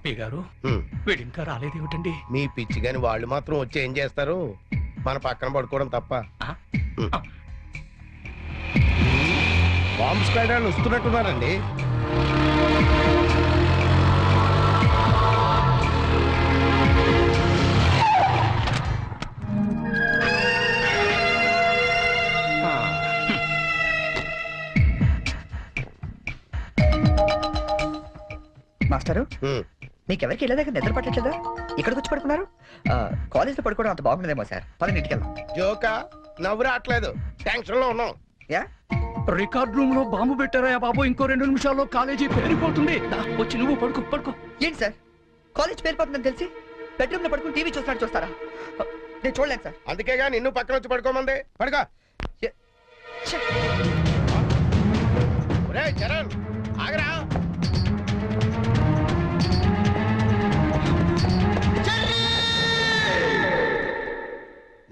పప్పి గారు వీడు ఇంకా రాలేదేమిటండి? మీ పిచ్చి గాని వాళ్ళు మాత్రం వచ్చి ఏం చేస్తారు? మన పక్కన పడుకోవడం తప్ప. బాంబ్ స్క్వాడ్ వాళ్ళు వస్తున్నట్టున్నారండి. మాస్టరు మీకెవరికి వెళ్ళే దగ్గర నిద్ర పట్టట్లేదా? ఇక్కడికి వచ్చి పడుకున్నారు? కాలేజ్ లో పడుకోవడం అంత బాగుండదేమో సార్. పదండి ఇంటికి వెళ్దాం. జోకా నవ్వు రావట్లేదు, టెన్షన్ లో ఉన్నాం. యా రికార్డ్ రూమ్ లో బాంబు పెట్టారా బాబు? ఇంకో 2 నిమిషాల్లో కాలేజీ పేలిపోతుంది. వచ్చి నువ్వు పడుకో పడుకో. ఏంటి సార్ కాలేజ్ పేలిపోతుందని తెలిసి బెడ్రూమ్ లో పడుకుని టీవీ చూస్తారా? నేను చూడలేను సార్. అందుకేగా నిన్ను పక్కన వచ్చి పడుకోమంది. పడుకో. ఒరేయ్ చరణ్ ఆగరా.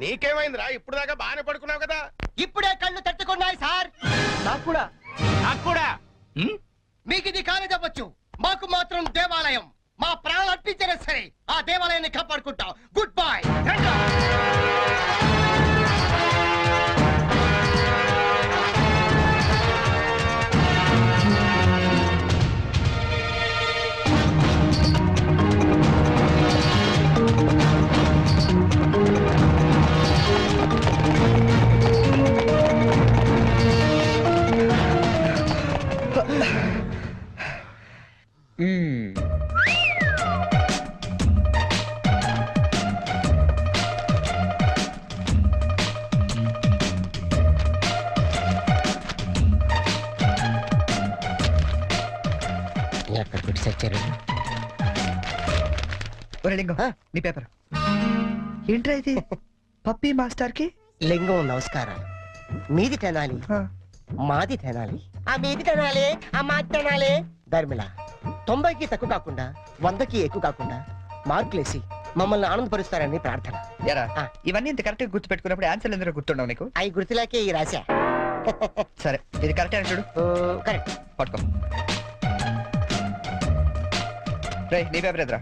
నీకేమైందిరా? ఇప్పుడు దాకా బాగానే పడుకున్నావు కదా. ఇప్పుడే కళ్ళు తట్టుకున్నాయి సార్. నాకు కూడా మీకు ఇది కాలేజ్ అవ్వచ్చు, మాకు మాత్రం దేవాలయం. మా ప్రాణాలు అర్పించినా సరే ఆ దేవాలయాన్ని కాపాడుకుంటాం. Good bye. లింగం నీ పేపర్ ఏంట్రా ఇది? పప్పి మాస్టర్ కి లింగం నమస్కారం. మీది తినాలి, మాది తినాలి. ఆ మీది తినాలి, ఆ మాది తినాలి. ధర్మిళ 90కి తక్కువ కాకుండా 100కి ఎక్కువ కాకుండా మార్కులేసి మమ్మల్ని ఆనందపరుస్తారని ప్రార్థన. ఇవన్నీ ఇంత కరెక్ట్ గా గుర్తు పెట్టుకున్నప్పుడు ఆన్సర్లు ఎందుకు గుర్తుండవు నీకు? అవి గుర్తులాకే ఈ రాశా. సరే ఇది కరెక్ట్ అని చూడు. కరెక్ట్. పట్టుకో. రేయ్ నీ పేపర్ ఎదురా.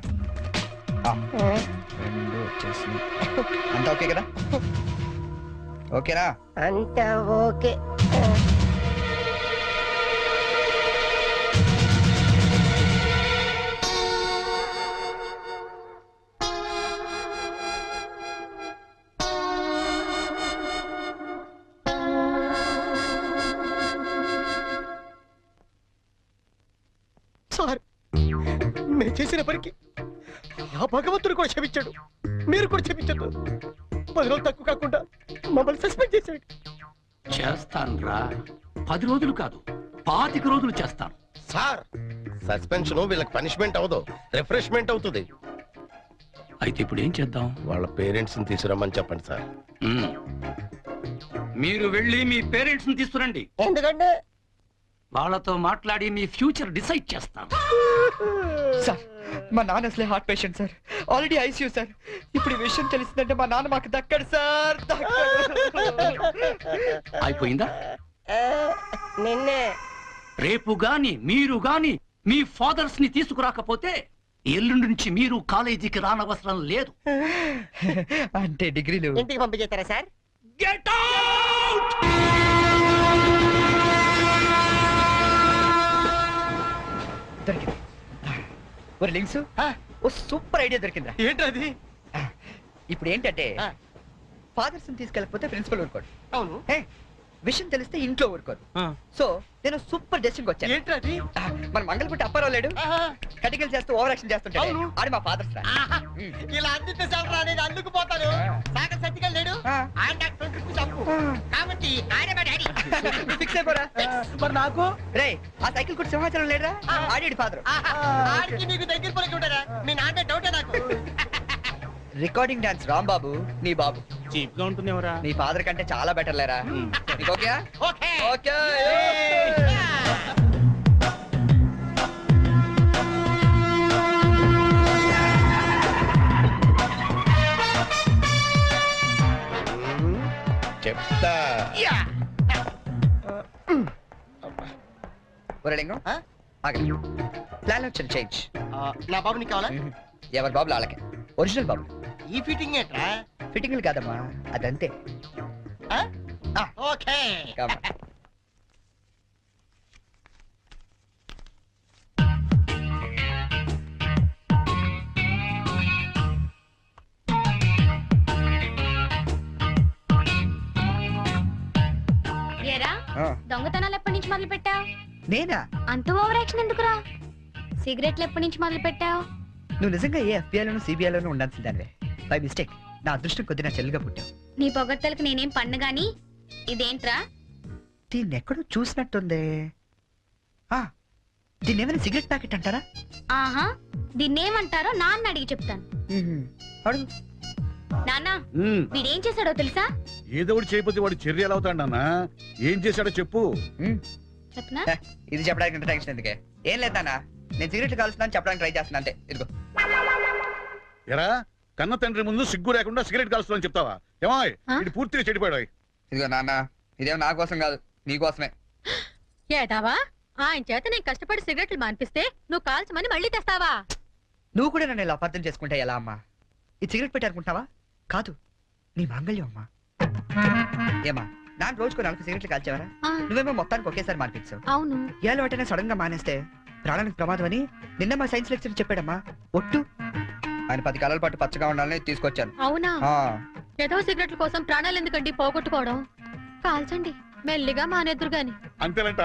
2 వచ్చేసి అంతా ఓకే కదా? ఓకేనా? అంతా ఓకే. సార్ మేము చేసిన పనికి ఆ భగవంతుడు కూడా క్షమించాడు, మీరు కూడా క్షమించద్దు. 10 రోజులు తక్కువ కాకుండా మమ్మల్ని సస్పెండ్ చేశాడు. చేస్తాను రా. 10 రోజులు కాదు 25 రోజులు చేస్తాను. సార్ సస్పెన్షన్ వీళ్ళకి పనిష్మెంట్ అవదు, రిఫ్రెష్మెంట్ అవుతుంది. అయితే ఇప్పుడు ఏం చేద్దాం? వాళ్ళ పేరెంట్స్ ని తీసుకురమ్మని చెప్పండి సార్. మీరు వెళ్ళి మీ పేరెంట్స్ ని తీసుకురండి. ఎందుకంటే వాళ్ళతో మాట్లాడి మీ ఫ్యూచర్ డిసైడ్ చేస్తాను. సార్ మా నాన్న అసలే heart patient sir, already ICU sir. ఇప్పుడు ఈ విషయం తెలిసిందంటే మా నాన్న మాకు దక్కడు సార్. అయిపోయిందా? నిన్నే రేపు గాని మీరు గాని మీ ఫాదర్స్ ని తీసుకురాకపోతే ఎల్లుండి నుంచి మీరు కాలేజీకి రానవసరం లేదు. అంటే డిగ్రీలు ఇంటికి పంపించేస్తారా సార్? Get out! దొరికింది. ఒరే లింక్స్ ఓ సూపర్ ఐడియా దొరికిందా? ఏంటది? ఇప్పుడు ఏంటంటే ఫాదర్స్ తీసుకెళ్ళకపోతే ప్రిన్సిపల్ ఊరుకోడు. అవును. విషయం తెలిస్తే ఇంట్లో ఊరుకోదు. సో నేను సూపర్ డెసిషన్ వచ్చాను. ఏంటది? మన మంగళపుట్టి అప్పారావు లేడు, కటికలు చేస్తూ ఓవర్ యాక్షన్ చేస్తుంటాడు. ఆడి మా ఫాదర్స్. ఇలా అందితే సార్ నేను అందుకు పోతాను. సాగర్ సత్తికల్ లేడు, ఆయన నాకు 20 చంపు కాబట్టి ఆయన మా డాడీ. ఫిక్స్ అయిపోరా. మరి నాకు రే ఆ సైకిల్ కూడా సింహాచలం లేడురా, ఆడి ఫాదర్. ఆడికి నీకు దగ్గర పలికి ఉంటారా? మీ నాన్న డౌటే నాకు. రికార్డింగ్ డాన్స్ రాంబాబు నీ బాబు చీప్ గా ఉంటుంది ఎవరా? నీ ఫాదర్ కంటే చాలా బెటర్ లేరా. నీకు ఓకే? Okay okay. చెప్తా. ఒరే లింగం ఆగండి. ప్లాన్ వచ్చిన చేంజ్. నా బాబు నీకు కావాలా? ఎవరి బాబులు వాళ్ళకే. ఒరిజినల్ బాబు. ఈ ఫిట్టింగ్ ఏంట్రా? ఫిట్టింగ్లు కాదమ్మా, అదంతే. ఓకే. Come on. ఏరా ఆ, దొంగతనాలు ఎప్పటి నుంచి మొదలు పెట్టావు? నేనా? అంత ఓవర్ యాక్షన్ ఎందుకురా? సిగరెట్లు ఎప్పటి నుంచి మొదలు పెట్టావు? నువ్వు నిజంగా ఏ ఎఫ్బిఐలోను సిబిఐలోను ఉండాల్సిందానివే. బై మిస్టేక్ నా అదృష్టం కొద్ది నా చెల్లిగా పుట్టావు. నీ పొగడ్తలకు నేనేం పన్ను గాని. ఇదేంట్రా? దీన్ని ఎక్కడో చూసినట్టుంది. దీన్ని ఏమైనా సిగరెట్ ప్యాకెట్ అంటారా? ఆహా, దీన్నేమంటారో నాన్న అడిగి చెప్తాను. అడుగు. నాన్న, వీడేం చేశాడో తెలుసా? ఏదో ఒకటి చేయకపోతే వాడు చర్య ఎలా అవుతాడు నాన్న? ఏం చేశాడో చెప్పు. చెప్పనా? ఇది చెప్పడానికి ఇంత టెన్షన్ ఎందుకే? ఏం లేదు నాన్న, నేను సిగరెట్లు కాలుస్తున్నాను చెప్పడానికి ట్రై చేస్తున్నా అంతే. ఇదిగో. ఎరా కన్న తండ్రి ముందు సిగ్గు లేకుండా సిగరెట్ కాల్చులని చెప్తావా? ఏమో ఇది పూర్తిగా చెడిపోయాడు. ఇదిగో నాన్న, ఇదేమో నా కోసం కాదు, నీ కోసమే. ఏదావా ఆయన చేత నేను కష్టపడి సిగరెట్లు మాన్పిస్తే నువ్వు కాల్చమని మళ్ళీ తెస్తావా? నువ్వు కూడా నన్ను ఇలా అపార్థం చేసుకుంటే ఎలా అమ్మా? ఇది సిగరెట్ పెట్టారనుకుంటావా? కాదు, నీ మాంగళ్యం అమ్మా. ఏమా నాన్న రోజుకు 4 సిగరెట్లు కాల్చేవారా? నువ్వేమో మొత్తానికి ఒకేసారి మానిపించావు. అవును. ఏ అలవాటైనా సడన్ గా మానేస్తే ప్రాణానికి ప్రమాదం అని నిన్న మా సైన్స్ లెక్చర్ చెప్పాడమ్మా. ఒట్టు ఆయన 10 కాలాల పాటు పచ్చగా ఉండాలని తీసుకొచ్చాను. అవునా? ఏదో సిగరెట్ల కోసం ప్రాణాలు ఎందుకండి పోగొట్టుకోవడం? కాల్చండి, మెల్లిగా మానేద్దురు గాని. అంతేనంట.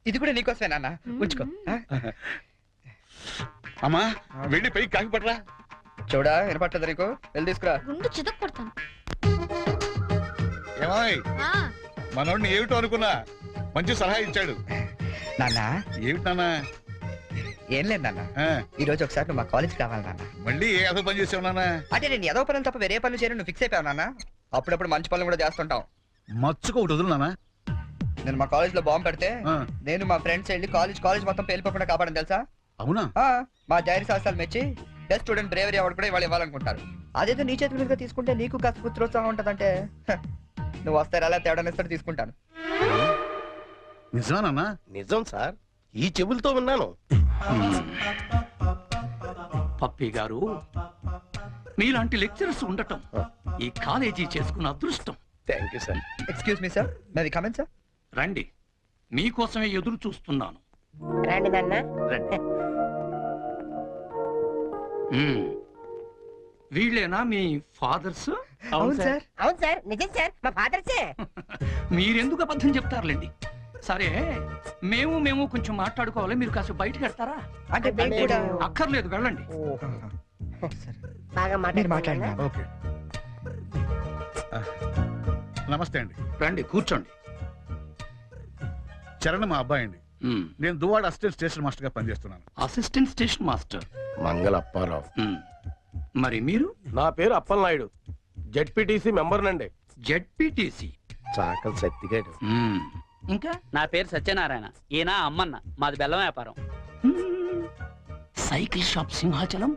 ఇది కూడా నీకోసమే నాన్న, ఉంచుకో. అమ్మా వెళ్ళి పైకి కాకి పట్టరా. చూడా వినపట్టదు నీకు? వెళ్ళి తీసుకురా. గుండు చితక్ కొడతాను. ఏమాయ్ ఆ, మనోడిని ఏమిటో అనుకున్నా, మంచి సలహా ఇచ్చాడు. నాన్న ఏమిటి నాన్న? ఏం లేదు నాన్న, ఈ రోజు ఒకసారి నువ్వు మా కాలేజ్ కావాలి నాన్న. మళ్ళీ ఏ అదో పని చేసావు నాన్న? అంటే నేను ఏదో పనులు తప్ప వేరే పనులు చేయను నువ్వు ఫిక్స్ అయిపోయావు నాన్న. అప్పుడప్పుడు మంచి పనులు కూడా చేస్తుంటాం. మచ్చుకు ఒకటి వదులు నాన్న. నేను మా కాలేజ్ లో బాంబు పెడితే నేను మా ఫ్రెండ్స్ వెళ్ళి కాలేజ్ మొత్తం పేలిపోకుండా కాపాడని తెలుసా? అవునా? మా ధైర్య సాహసాలు మెచ్చి బెస్ట్ స్టూడెంట్ బ్రేవరీ అవార్డు కూడా ఇవాళ ఇవ్వాలనుకుంటారు. అదేదో నీ చేతుల మీదుగా తీసుకుంటే నీకు కాస్త పుత్రోత్సాహం ఉంటదంటే నువ్వు వస్తే అలా తేడానిస్తాడు తీసుకుంటాను. నిజమా నాన్న? నిజం సార్, ఈ చెవులతో విన్నాను. పప్పి గారు, మీలాంటి లెక్చరర్స్ ఉండటం ఈ కాలేజీ చేసుకున్న అదృష్టం. Thank you sir. Excuse me sir, నాది కమెంట్ సార్. రండి, మీకోసమే ఎదురు చూస్తున్నాను. రండి నాన్న. మ్మ్. వీళ్ళేనా మీ ఫాదర్స్? అవును సార్. అవును సార్, నిజం సార్, మా ఫాదర్సే. మీరెందుకు అబద్ధం చెప్తారులేండి. సరే, మేము కొంచెం మాట్లాడుకోవాలి, మీరు కాస్త బయటకు వెళ్తారా? అంటే మేము కూడా అక్కర్లేదు, వెళ్ళండి. బాగా మీరు మాట్లాడినా. ఓకే. నమస్తే అండి. రండి, కూర్చోండి. చరణ్ మా అబ్బాయి అండి. మ్మ్. నేను దువ్వాడ అసిస్టెంట్ స్టేషన్ మాస్టర్ గా పనిచేస్తున్నాను. Assistant station master. మంగళ అప్పారావు. మ్మ్. మరి మీరు? నా పేరు అప్పలనాయుడు, జెడ్పీటీసీ మెంబర్ నండి. జెడ్పీటీసీ. చాకలి సత్తిగాడు. ఇంకా? నా పేరు సత్యనారాయణ, ఈయన అమ్మన్న, మాది బెల్లం వ్యాపారం. మ్మ్. Cycle shop Simhachalam,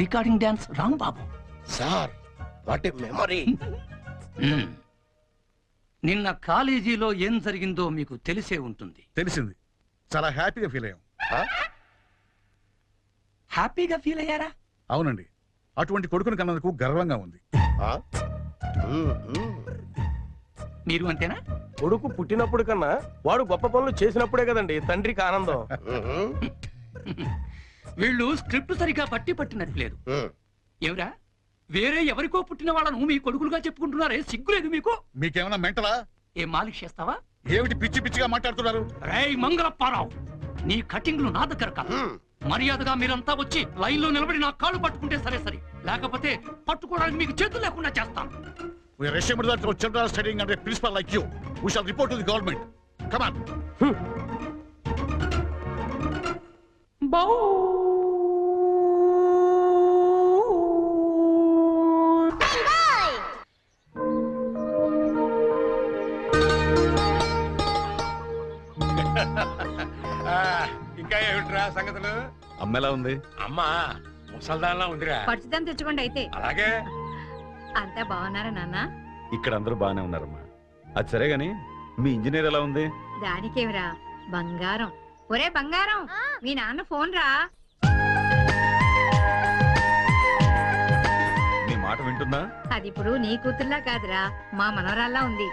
recording dance Rambabu. Sir what a memory. మ్మ్. నిన్న కాలేజీలో ఏం జరిగిందో మీకు తెలిసే ఉంటుంది. తెలిసింది, చాలా హ్యాపీగా ఫీల్ అయ్యాం. హ్యాపీగా ఫీల్ అయ్యారా? అవునండి, అటువంటి కొడుకుని కన్నందుకు గర్వంగా ఉంది. మీరు అంతేనా? కొడుకు పుట్టినప్పుడు కన్నా వాడు గొప్ప పనులు చేసినప్పుడే కదండి తండ్రికి ఆనందం. వీళ్ళు స్క్రిప్ట్ సరిగా పట్టినట్లేదు. ఎవరా వేరే ఎవరికో పుట్టిన వాళ్ళను మీ కొడుకులుగా చెప్పుకుంటున్నారే, సిగ్గులేదు మీకు? మీకేమైనా మెంటలా? ఏ మాలిష్ చేస్తావా? ఏమిటి పిచ్చి పిచ్చిగా మాట్లాడుతున్నారు? రేయ్ మంగళప్పారావు, నీ కటింగ్లు నా దగ్గర కాదు. మర్యాదగా మీరంతా వచ్చి లైన్ లో నిలబడి నా కాళ్ళు పట్టుకుంటే సరే, లేకపోతే పట్టుకోవడానికి మీకు చేతులు లేకుండా చేస్తాను. We are ashamed that our children are studying under a principal like you. We shall report to the government. Come on. ఇంకా ఏమిట్రా సంగతులు? అమ్మ ఎలా ఉంది? అమ్మా ముసల్దాన్లా ఉందిరా. పచ్చిదాన్ని తెచ్చుకోండి అయితే. అలాగే అంతా బాగున్నారా నాన్న? ఇక్కడ అందరూ బాగానే ఉన్నారమ్మా. అది సరే గాని మీ ఇంజనీర్ ఎలా ఉంది? దానికేమిరా బంగారం. ఒరే బంగారం, మీ నాన్న ఫోన్ రా. నీ మాట వింటుందా? అది ఇప్పుడు నీ కూతుర్లా కాదురా, మా మనవరాల్లా ఉంది.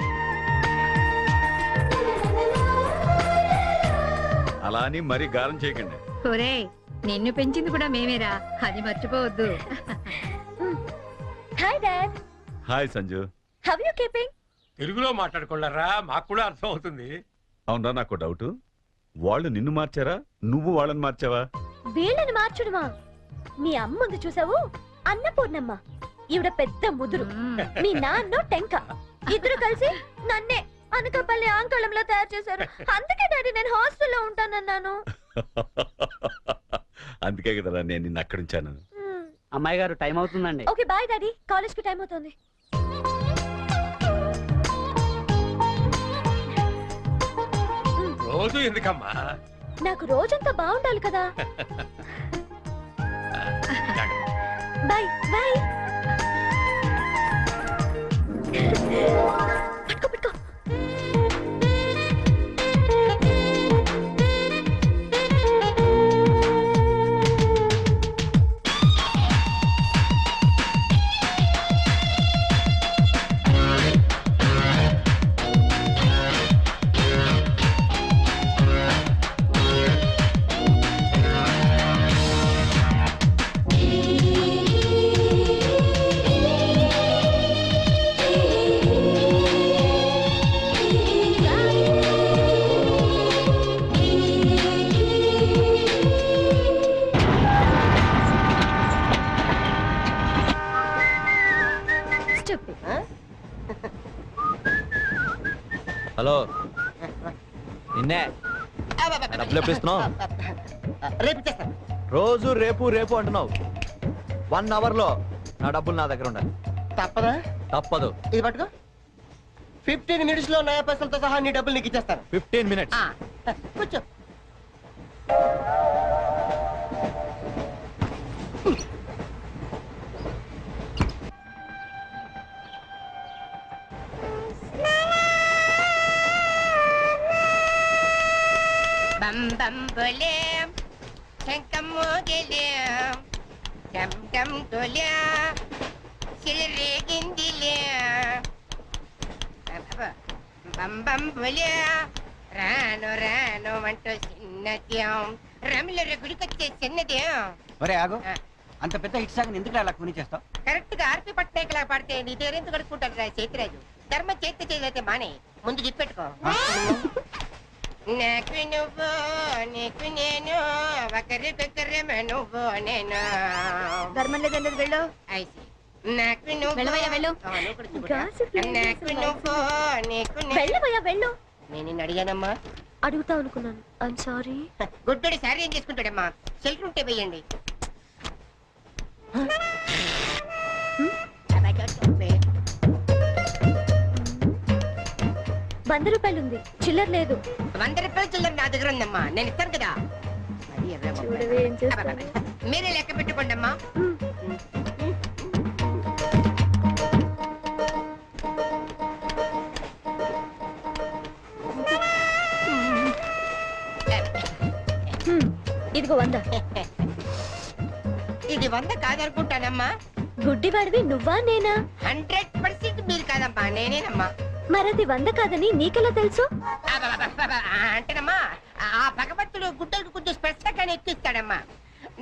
అలా అని మరీ గారం చేయకండి. ఒరే, నిన్ను పెంచింది కూడా మేమేరా, అది మర్చిపోవద్దు. Hi dad, hi Sanju. How you keeping? తెలుగులో మాట్లాడుకోలేరా, మాకు కూడా అర్థం అవుతుంది. అవునరా, నాకు డౌట్. వాళ్ళు నిన్ను మార్చారా, నువ్వు వాళ్ళని మార్చావా? వీళ్ళని మార్చుడుమా? మీ అమ్మ ఉంది చూసావు, అన్నపూర్ణమ్మ. ఈవిడ పెద్ద ముదురు, మీ నాన్న టెంక. ఇద్దరు కలిసి నన్నే అనకాపల్లి ఆంకళంలో తయారు చేశారు. అందుకే డాడీ నేను హాస్టల్లో ఉంటానన్నాను. అందుకే కదరా నేను నిన్ను అక్కడ ఉంచాను. అమ్మాయి గారు టైం అవుతుందండి. ఓకే బాయ్ డాడీ, కాలేజ్ కి టైం అవుతుంది. రోజు ఎందుకమ్మా? నాకు రోజంతా బాగుండాలి కదా. Bye bye. పట్టుకో పట్టుకో. హలో, నిన్నే డబ్బులు ఎప్పుడు ఇస్తున్నావు? రేపు ఇచ్చేస్తాను. రోజు రేపు రేపు అంటున్నావు. 1 అవర్ లో నా డబ్బులు నా దగ్గర ఉండాలి. తప్పదా? తప్పదు. ఇది పట్టుకో. 15 మినిట్స్ లో నయా పైసలతో సహా నీ డబ్బులు నీకు ఇచ్చేస్తాను. 15 మినిట్స్. కూర్చో. బం బం బోలే శంఖం మోగిలే డమ్ డమ్ తోలే సిలరేగిందిలే బం బం బోలే రాను రాను అంటూ చిన్నద్యం రమిల గుడికొచ్చే చిన్నద్యం. ఒరే ఆగు, అంత పెద్ద హిట్ సాగ్ ఎందుకు అలా కొని చేస్తావు? కరెక్ట్ గా ఆర్పి పట్నాయక్ లా పాడితే నీ పేరెందుకు కడుక్కుంటారు రా చేతిరాజు. ధర్మ చేతి చేయైతే మానే, ముందు చెప్పెట్టుకో. నాకు నువ్వు నీకు నేను ఒకరికొకరేమో నువ్వు నేను. ధర్మం లేదండి, వెళ్ళు. ఐసి నాకు నువ్వు వెళ్ళవయ్యా, వెళ్ళు. నాకు నువ్వు నీకు వెళ్ళవయ్యా, వెళ్ళు. నేను నిన్ను అడిగానమ్మా. అడుగుతా అనుకున్నాను, ఐమ్ సారీ. గుడ్డోడి సారీ ఏం చేసుకుంటాడమ్మా? షెల్టర్ ఉంటే వేయండి. ₹100 ఉంది, చిల్లర లేదు. 100 రూపాయలు చిల్లర నా దగ్గర ఉందమ్మా, నేను ఇస్తాను కదా. చూడవే ఏం చేస్తాను. మీరే లెక్క పెట్టుకోండి అమ్మా. ఇదిగో 100. ఇది 100 కాదనుకుంటానమ్మా. గుడ్డివాడివి నువ్వా నేనా? 100% మీరు కాదమ్మా, నేనేనమ్మా. మరది 100 కాదని నీకెలా తెలుసు? అంటేనమ్మా, ఆ భగవంతుడు గుడ్డలకు కొంచెం స్పెషల్గానే ఎక్కిస్తాడమ్మా.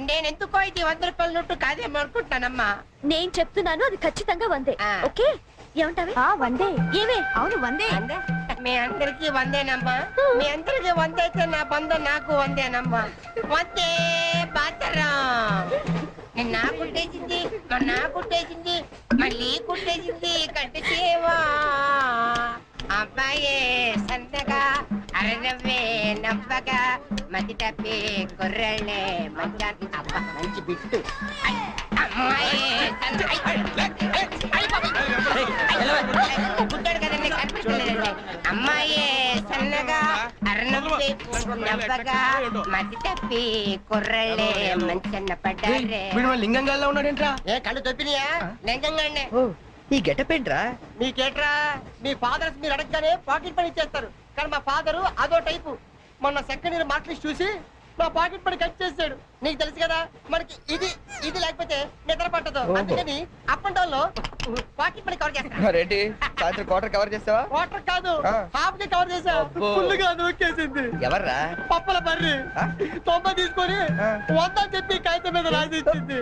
నేనెందుకో ఇది 100 రూపాయల నోటు కాదేమో అనుకుంటున్నానమ్మా. నేను చెప్తున్నాను, అది ఖచ్చితంగా 100. ఓకే, ఏమంటావే? 100. ఏమే? అవును 100. మీ అందరికి 100నమ్మా. మీ అందరికి 100 అయితే నా బంధం నాకు 100నమ్మా. 100 బాతరం. నా కుట్టేసింది, నా కుట్టేసింది, మళ్ళీ కుట్టేసింది కట్టు చేవా. అబ్బాయే సందగా అరనవ్వే నవ్వగా మతి తప్పి కుర్రళ్ళే మంచి అబ్బా మంచి బిట్టు. గుడ్డాడు కదండి, కనిపించలేదండి. అమ్మాయే సన్నగా అరనవ్వే నవ్వగా మతి తప్పి కుర్రళ్ళే మంచన్న పడ్డారే. లింగంగా ఉన్నాడేంట్రా? ఏ కళ్ళు తప్పినాయా? లింగంగానే. ఈ గెటప్ ఏంట్రా? మీకేట్రా మీ ఫాదర్స్ మీరు అడగగానే పాకెట్ పని ఇచ్చేస్తారు, కానీ మా ఫాదరు అదో టైపు. మొన్న సెకండ్ ఇయర్ మార్క్ లిస్ట్ చూసి నా పాకెట్ పని కట్ చేసాడు. నీకు తెలుసు కదా మనకి ఇది ఇది లేకపోతే నిద్ర పట్టదు, అందుకని అప్ అండ్ డౌన్ లో పాకెట్ పని కవర్ చేస్తాను. ఏంటి సాయంత్రం క్వార్టర్ కవర్ చేస్తావా? వాటర్ కాదు, ఆ. హాఫ్ కి కవర్ చేసా. అబ్బో. ఫుల్గా నొక్కేసింది. ఎవర్రా? పప్పల బర్రి ఆ? 90 తీసుకొని 100 చెప్పి కాగితం మీద రాసి ఇచ్చింది.